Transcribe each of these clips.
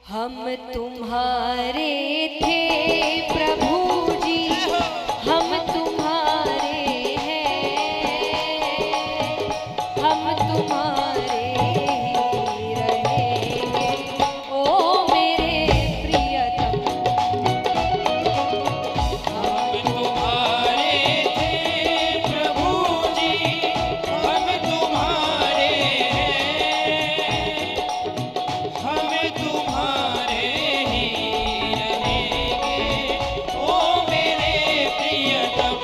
हम तुम्हारे थे प्रभु जी, हम तुम्हारे हैं, हम तुम्हारे ही रहेंगे ओ मेरे प्रियतम। हम तुम्हारे थे प्रभु जी, हम तुम्हारे हैं, हम तुम्हारे ही रहेंगे ओ मेरे प्रियतम।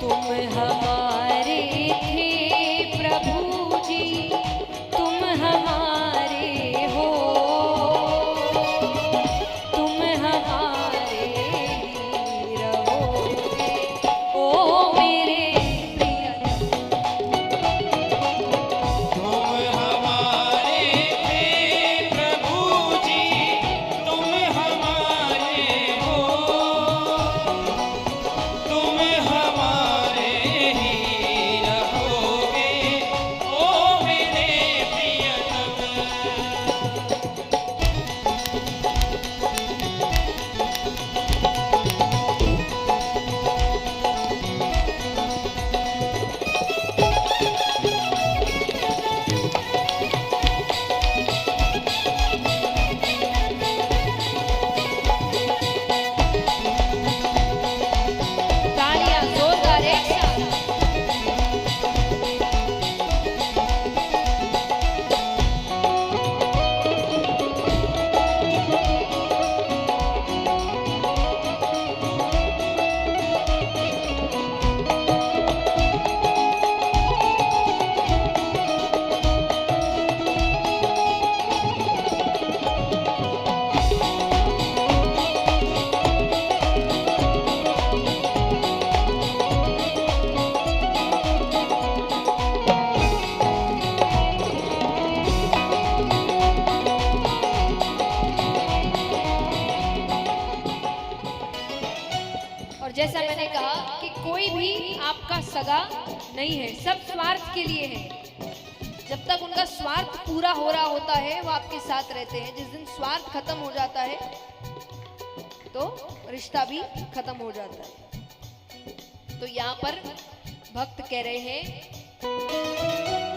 तुम हमारे थे प्रभु जी, तुम हमारे हो, तुम हमारे ही रहोगे ओ मेरे प्रियतम। तुम हमारे थे प्रभु जी, तुम हमारे हो, तुम हमारे ही रहोगे ओ मेरे प्रियतम। तालियां जोरदार एक साथ। और जैसा मैंने कहा कि कोई भी आपका सगा नहीं है, सब स्वार्थ के लिए है। जब तक उनका स्वार्थ पूरा हो रहा होता है वो आपके साथ रहते हैं। जिस दिन स्वार्थ खत्म हो जाता है तो रिश्ता भी खत्म हो जाता है। तो यहाँ पर भक्त कह रहे हैं,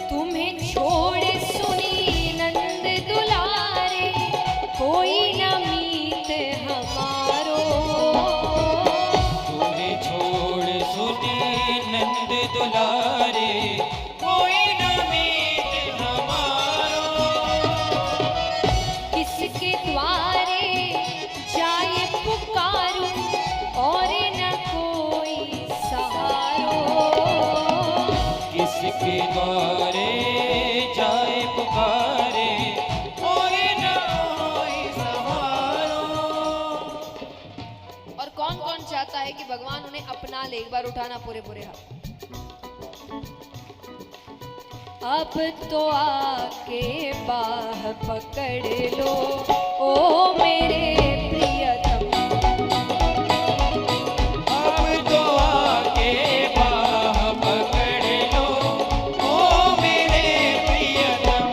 तुम्हें छोड़े सुनी नंद दुलारे, कोई न मीत हमारो। तुम्हें छोड़ सुनी नंद दुलारे, कोई न मीत हमारो। किसके द्वारे जाए पुकारूं और न कोई सहारो। किसके द्वारे जाए पुकारे, और न कोई सहारो। और कौन कौन चाहता है कि भगवान उन्हें अपना ले? एक बार उठाना पूरे पूरे हाथ। अब तो आके बाह पकड़ लो ओ मेरे प्रियतम। अब तो आके बाह पकड़ लो ओ मेरे प्रियतम।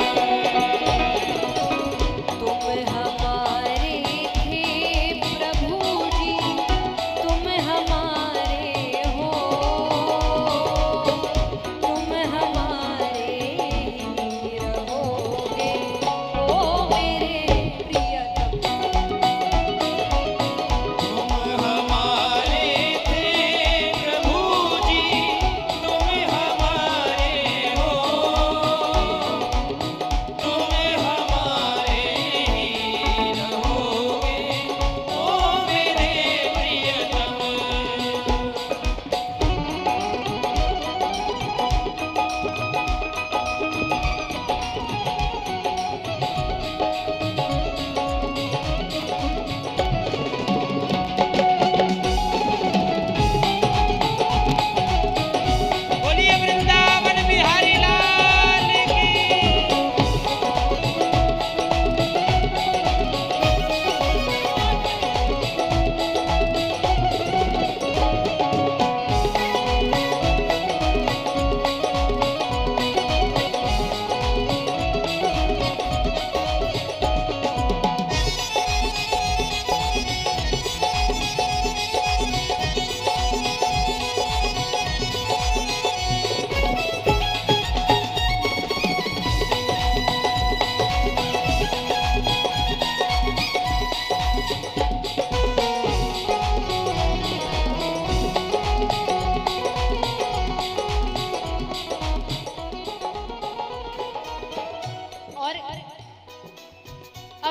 तुम हमारे थे प्रभु जी, तुम हमारे हो, तुम हमारे ही रहोगे ओ मेरे प्रियतम।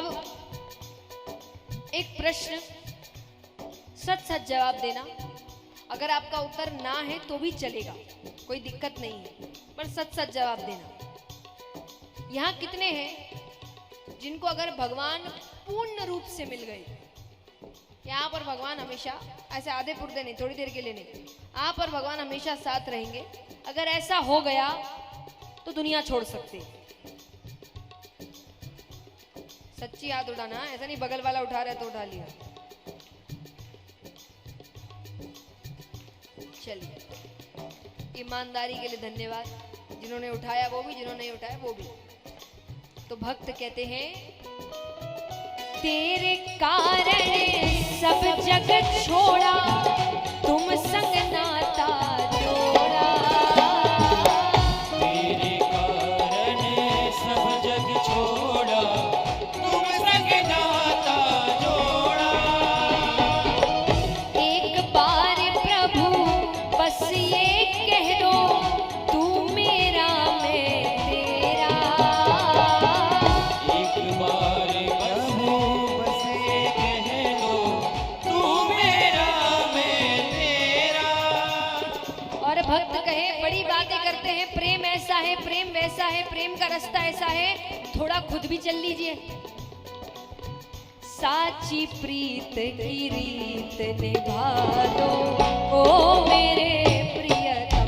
अब एक प्रश्न, सच सच जवाब देना। अगर आपका उत्तर ना है तो भी चलेगा, कोई दिक्कत नहीं है, पर सच सच जवाब देना। यहाँ कितने हैं जिनको अगर भगवान पूर्ण रूप से मिल गए, यहाँ पर भगवान हमेशा, ऐसे आधे पुर्धे नहीं, थोड़ी देर के लिए नहीं, आप और भगवान हमेशा साथ रहेंगे, अगर ऐसा हो गया तो दुनिया छोड़ सकते। सच्ची हाथ उठाना, ऐसा नहीं बगल वाला उठा रहा है तो उठा लिया। चलिए, ईमानदारी के लिए धन्यवाद, जिन्होंने उठाया वो भी, जिन्होंने नहीं उठाया वो भी। तो भक्त कहते हैं, तेरे कारण सब जगत छोड़ा, तुम संग नाता जोड़ा। तेरे कारण सब जग छोड़ा, तुम संग नाता जोड़ा। एक बार प्रभु बस ये कह दो, तू मेरा मैं तेरा। एक बार प्रभु बस ये कह दो, तू मेरा मैं तेरा। और भक्त कहे, बड़ी बातें करते हैं, प्रेम ऐसा है, प्रेम वैसा है, प्रेम का रास्ता ऐसा है, थोड़ा खुद भी चल लीजिए। साची प्रीत की रीत निभा दो, ओ मेरे प्रियतम।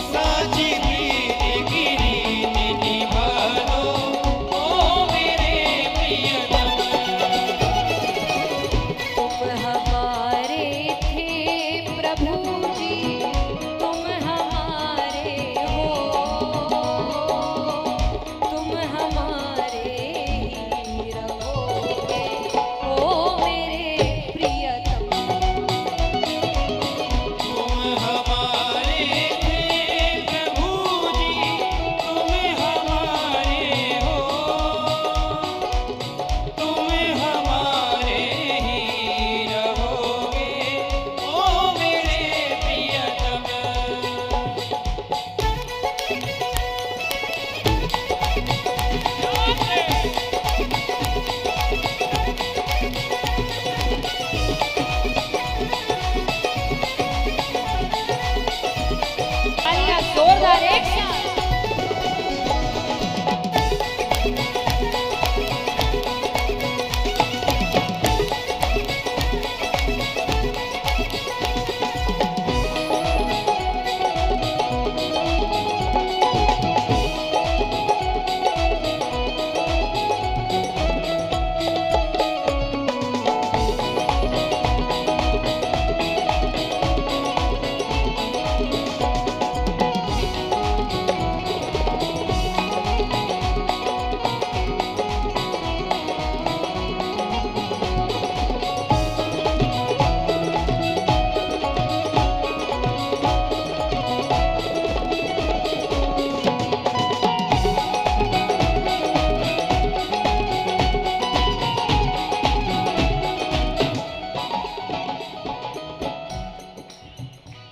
साची प्रीत की रीत निभा दो, ओ मेरे प्रियतम। तुम हमारे थे प्रभु जी, तुम हमारे हो, तुम हमारे ही रहोगे, ओ मेरे प्रियतम। तुम हमारे थे प्रभु जी, तुम हमारे हो, तुम हमारे ही रहोगे, ओ मेरे प्रियतम। तालियां जोरदार एक साथ।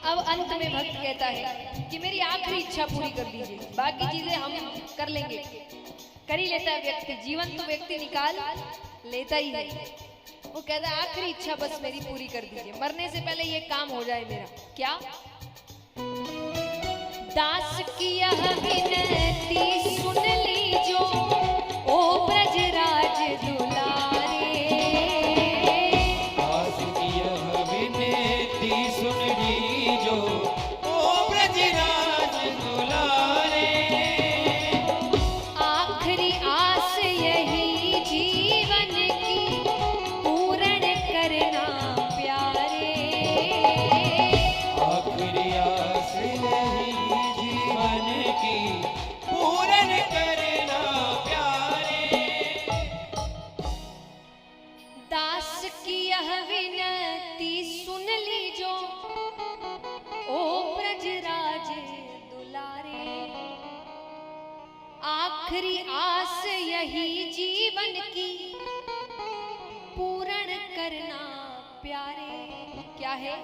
अब अंत में भक्त कहता है कि मेरी आखिरी इच्छा पूरी कर दीजिए, बाकी चीजें हम कर लेंगे। कर ही लेता है व्यक्ति, जीवन तो व्यक्ति निकाल लेता ही है। वो कहता है आखिरी इच्छा बस मेरी पूरी कर दीजिए, मरने से पहले ये काम हो जाए मेरा। क्या? दास की यह विनती सुन लीजो, ओ ब्रजराज दुलारे। दास की यह विनती सुन लीजो, ओ ब्रजराज दुलारे। आखिरी आस यही जीवन की, पूर्ण करना प्यारे। आखिरी आस यही जीवन की, पूर्ण करना प्यारे। दास की यह विनती सुन लीजो, ओ ब्रजराज दुलारे। आखिरी आस यही जीवन की, पूर्ण करना प्यारे। क्या है?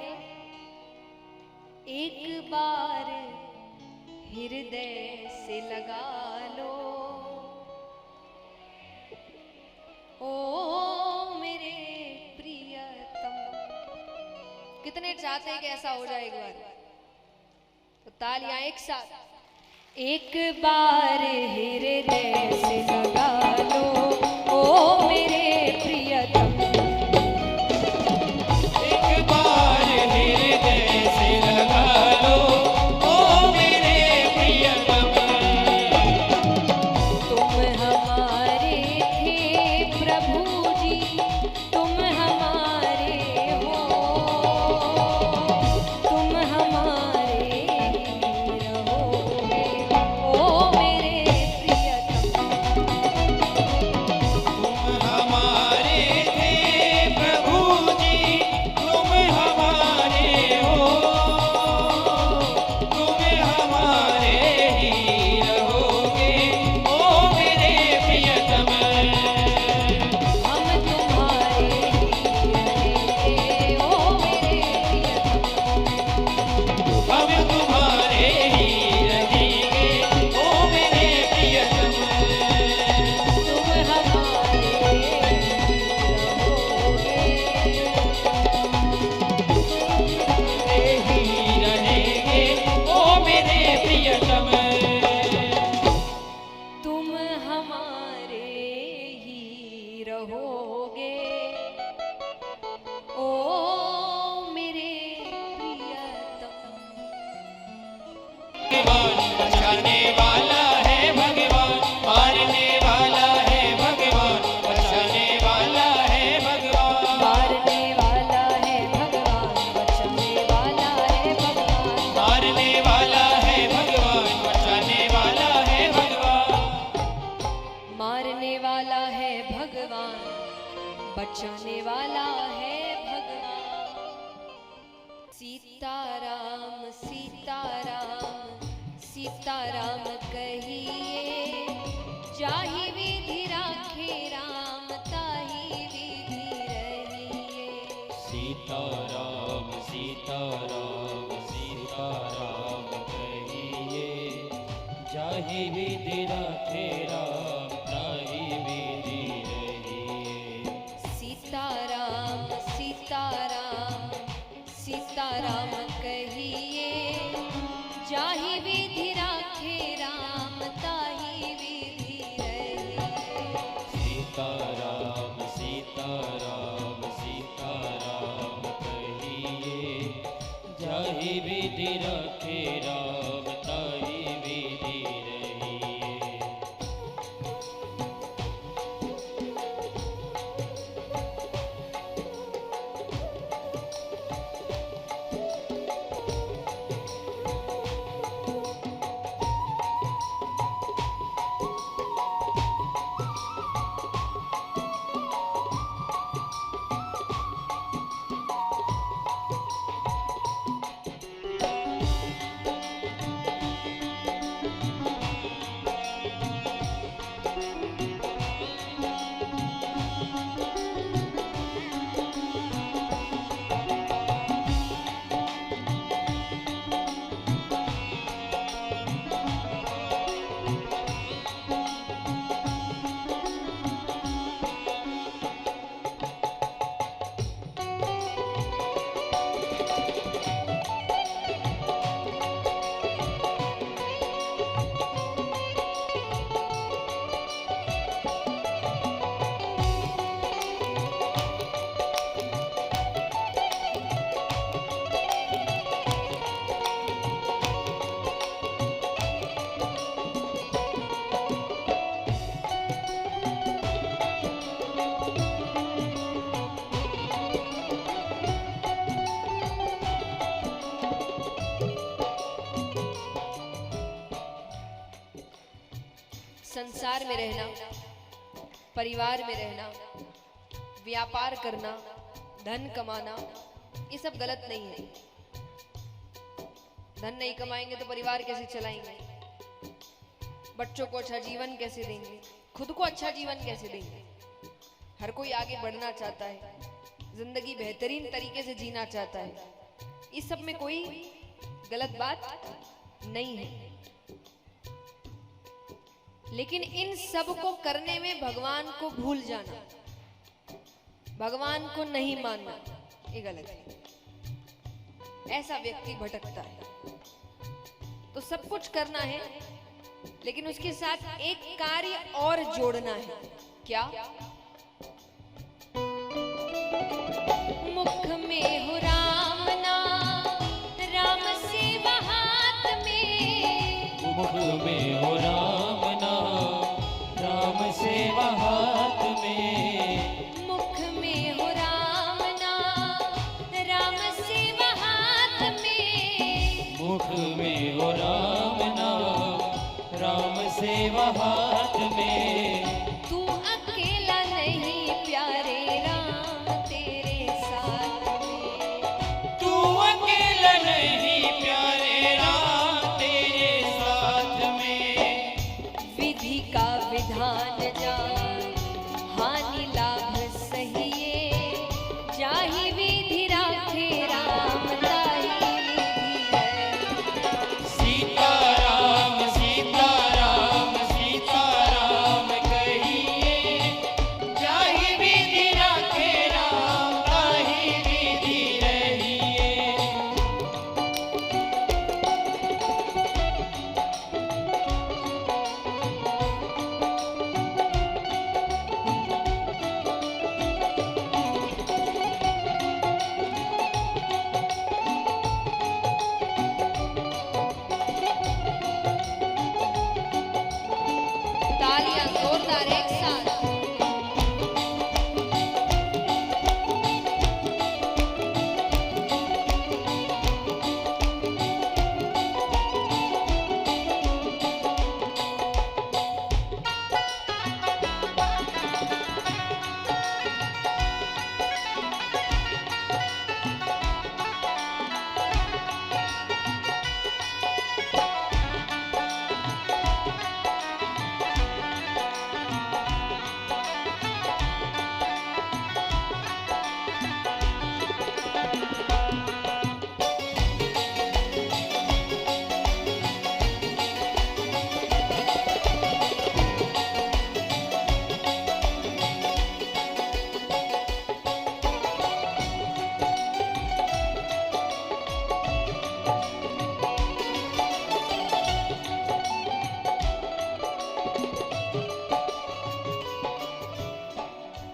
एक बार हृदय से लगा लो, कितने चाहते हैं कि ऐसा हो जाए एक बार? तो तालियां एक साथ। एक बार हृदय से लगा लो ओ मेरे प्रियतम, एक बार हृदय से लगा लो ओ मेरे प्रियतम। तुम हमारे थे प्रभु जी, तुम हमारे हो, तुम हमारे ही रहोगे ओ मेरे प्रियतम। तुम हमारे थे प्रभु जी, तुम हमारे हो, तुम हमारे ही रहोगे ओ मेरे प्रियतम। हम तुम्हारे ही रहेंगे ओ मेरे प्रियतम। हम तुम्हारे ही रहेंगे ओ मेरे प्रियतम। तुम हमारे ही रहेंगे ओ मेरे प्रियतम। तुम हमारे ही रहोगे ओ मेरे प्रियतम। भगवान बचाने वाला है भगवान, मारने वाला है भगवान, बचाने वाला है भगवान। मारने वाला है भगवान, बचाने वाला है भगवान। मारने वाला है भगवान, बचाने वाला है भगवान। मारने वाला है भगवान, बचाने वाला है भगवान। सीताराम सीताराम सीताराम कहिए, जाहि विधि राखे राम ताहि विधि रहिए। सीताराम सीताराम सीताराम कहिए, जाहि विधि राखे राम ताहि विधि रहिए। सीताराम सीताराम सीताराम कहिए, जाहि विधि राखे राम ताहि विधि रहिए। सीताराम सीताराम सीताराम कहिए, जाहि विधि राखे राम ताहि विधि रहिए। संसार में रहना, परिवार में रहना, व्यापार करना, धन कमाना, ये सब गलत नहीं है। धन नहीं कमाएंगे तो परिवार कैसे चलाएंगे, बच्चों को अच्छा जीवन कैसे देंगे, खुद को अच्छा जीवन कैसे देंगे। हर कोई आगे बढ़ना चाहता है, जिंदगी बेहतरीन तरीके से जीना चाहता है। इस सब में कोई गलत बात नहीं है, लेकिन इन सब को करने में भगवान को भूल जाना, भगवान को नहीं मानना, ये गलत है। ऐसा व्यक्ति भटकता है। तो सब कुछ करना है, लेकिन उसके साथ एक कार्य और जोड़ना है। क्या? मुख में हो राम नाम, राम सेवा हाथ में। मुख में हो राम नाम, राम सेवा हाथ में। मुख में हो राम नाम, राम सेवा हाथ में। मुख में हो राम नाम, राम सेवा हाथ में। तू अकेला नहीं प्यारे राम तेरे साथ में। तू अकेला नहीं प्यारे राम तेरे साथ में। विधि का विधान जान, हानि लाभ सहिए। जाहि विधि राखे राम, ताहि विधि है। सीताराम सीताराम सीताराम कहिए। जाहि विधि राखे राम, ताहि विधि रहिए। तालियां जोरदार एक साथ।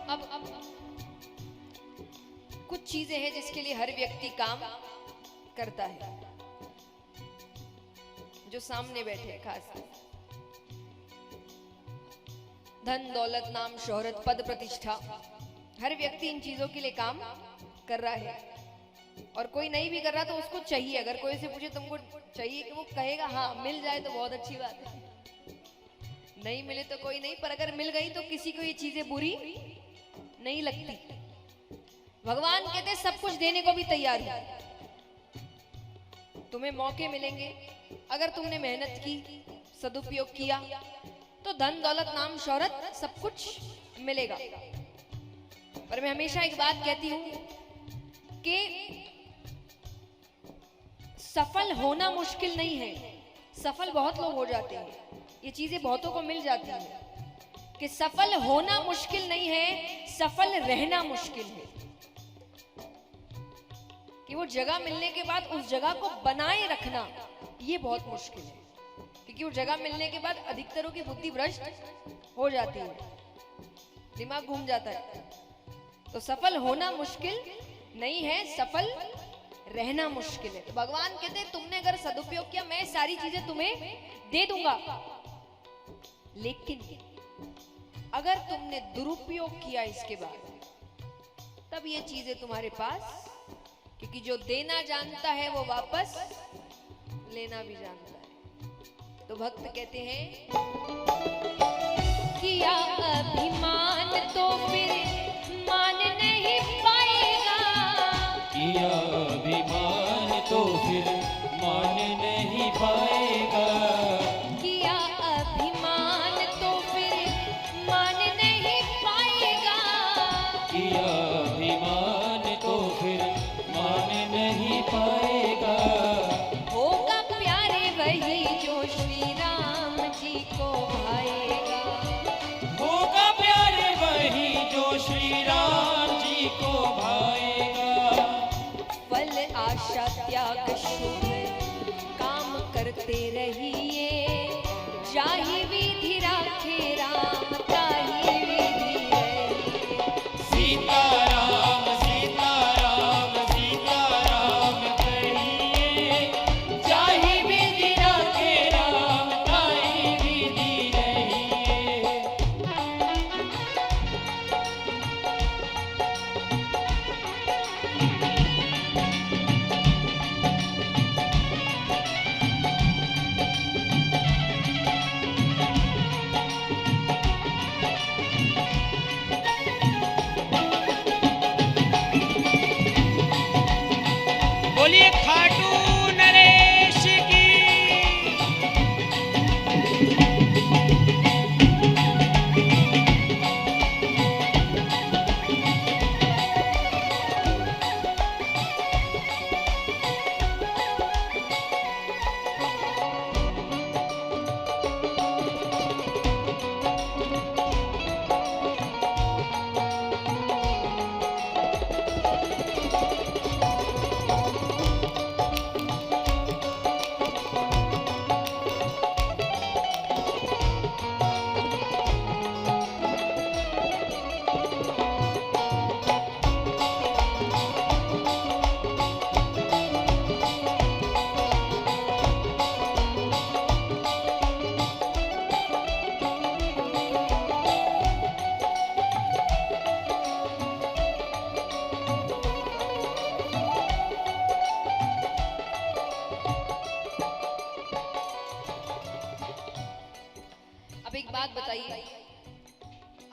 अब कुछ चीजें हैं जिसके लिए हर व्यक्ति काम करता है। जो सामने बैठे हैं खास कर, धन दौलत नाम शोहरत पद प्रतिष्ठा, हर व्यक्ति इन चीजों के लिए काम कर रहा है। और कोई नहीं भी कर रहा तो उसको चाहिए। अगर कोई से पूछे तुमको चाहिए, कि वो कहेगा हाँ मिल जाए तो बहुत अच्छी बात है, नहीं मिले तो कोई नहीं, पर अगर मिल गई तो किसी को ये चीजें बुरी नहीं लगती। भगवान कहते सब कुछ देने को भी तैयार है। तुम्हें मौके मिलेंगे, अगर तुमने मेहनत की, सदुपयोग किया, तो धन दौलत नाम शोहरत सब कुछ मिलेगा। पर मैं हमेशा एक बात कहती हूं कि सफल होना मुश्किल नहीं है। सफल बहुत लोग हो जाते हैं, ये चीजें बहुतों को मिल जाती हैं। कि सफल होना मुश्किल नहीं है, सफल रहना मुश्किल है। कि वो जगह मिलने के बाद उस जगह को बनाए रखना, ये बहुत मुश्किल है। क्योंकि वो जगह मिलने के बाद अधिकतरों की बुद्धि भ्रष्ट हो जाती है, दिमाग घूम जाता है। तो सफल होना मुश्किल नहीं है, सफल रहना मुश्किल है। तो भगवान कहते हैं तुमने अगर सदुपयोग किया, मैं सारी चीजें तुम्हें दे दूंगा। लेकिन अगर तुमने दुरुपयोग किया इसके बाद, तब ये चीजें तुम्हारे पास, क्योंकि जो देना जानता है वो वापस लेना भी जानता है। तो भक्त कहते हैं, किया अभिमान तो फिर मान नहीं पाएगा। किया अभिमान तो फिर मान नहीं पाएगा। किया अभिमान तो फिर मान नहीं पाएगा। किया अभिमान तो फिर मान नहीं पाएगा। होगा प्यारे वही जो श्री राम जी को भाएगा।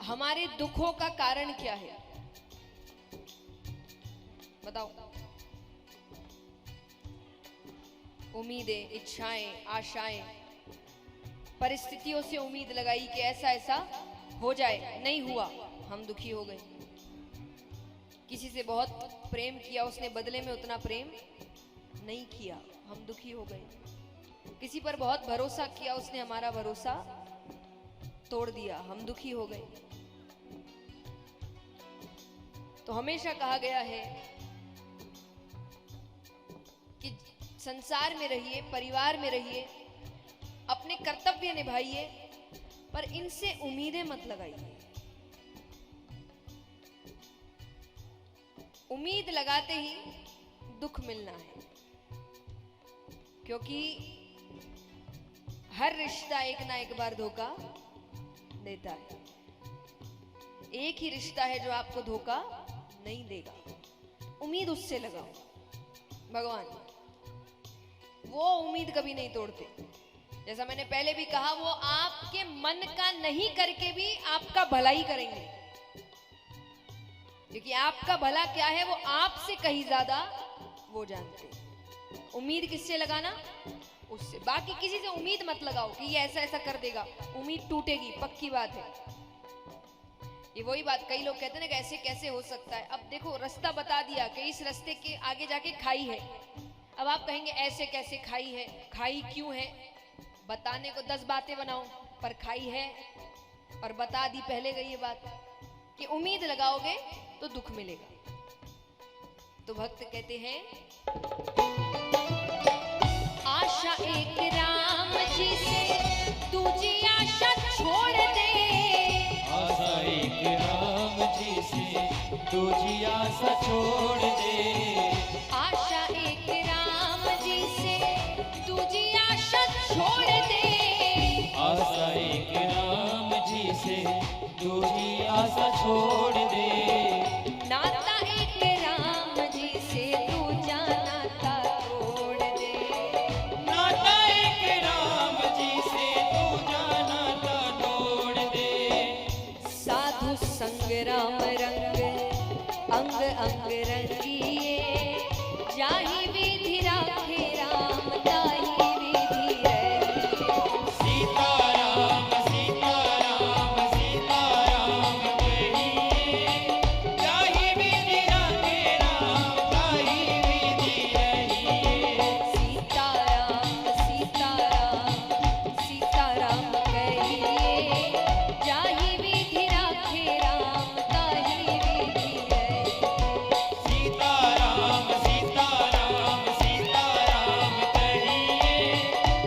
हमारे दुखों का कारण क्या है? बताओ। उम्मीदें, इच्छाएं, आशाएं, परिस्थितियों से उम्मीद लगाई कि ऐसा ऐसा हो जाए, नहीं हुआ, हम दुखी हो गए। किसी से बहुत प्रेम किया, उसने बदले में उतना प्रेम नहीं किया, हम दुखी हो गए। किसी पर बहुत भरोसा किया, उसने हमारा भरोसा तोड़ दिया, हम दुखी हो गए। तो हमेशा कहा गया है कि संसार में रहिए, परिवार में रहिए, अपने कर्तव्य निभाइए, पर इनसे उम्मीदें मत लगाइए। उम्मीद लगाते ही दुख मिलना है, क्योंकि हर रिश्ता एक ना एक बार धोखा देता है। एक ही रिश्ता है जो आपको धोखा नहीं देगा। उम्मीद उससे लगाओ। भगवान वो उम्मीद कभी नहीं तोड़ते। जैसा मैंने पहले भी कहा, वो आपके मन का नहीं करके भी आपका भला ही करेंगे, क्योंकि आपका भला क्या है वो आपसे कहीं ज्यादा वो जानते हैं। उम्मीद किससे लगाना? उससे। बाकी किसी से उम्मीद मत लगाओ कि ये ऐसा ऐसा कर देगा, उम्मीद टूटेगी, पक्की बात है। ये वही बात, कई लोग कहते हैं ना कि ऐसे कैसे हो सकता है। अब देखो, रास्ता बता दिया कि इस रास्ते के आगे जाके खाई है। अब आप कहेंगे ऐसे कैसे खाई है, खाई क्यों है? बताने को 10 बातें बनाओ, पर खाई है और बता दी पहले गई ये बात कि उम्मीद लगाओगे तो दुख मिलेगा। तो भक्त कहते हैं, आशा एक राम जी से दूजी आशा छोड़ दे। आशा एक राम जी से दूजी आशा छोड़ दे। आशा एक राम जी से दूजी आशा छोड़ दे। आशा एक राम जी से दूजी आशा छोड़ दे। नाता एक राम जी से दूजा नाता तोड़ दे। नाता एक राम जी से दूजा नाता तोड़ दे। साधु संग राम रंग अंग अंग रंगिए। जाहि विधि राखे राम ताहि विधि रहिए। सीताराम सीताराम सीताराम कहिए। जाहि विधि राखे राम ताहि विधि रहिए। सीताराम सीताराम सीताराम कहिए। जाहि विधि राखे राम ताहि विधि रहिए। सीताराम सीताराम सीताराम कहिए।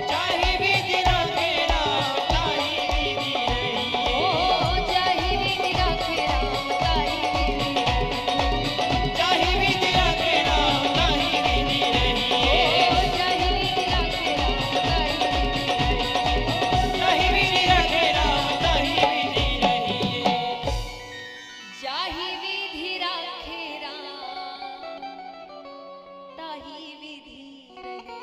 जाहि विधि राखे राम ताहि विधि रहिए। ओ जाहि विधि राखे राम ताहि विधि रहिए। जाहि विधि राखे राम ताहि विधि रहिए। ओ जाहि विधि राखे राम ताहि विधि रहिए। जाहि विधि राखे राम ताहि विधि रहिए। जाहि विधि राखे राम ताहि विधि रहिए।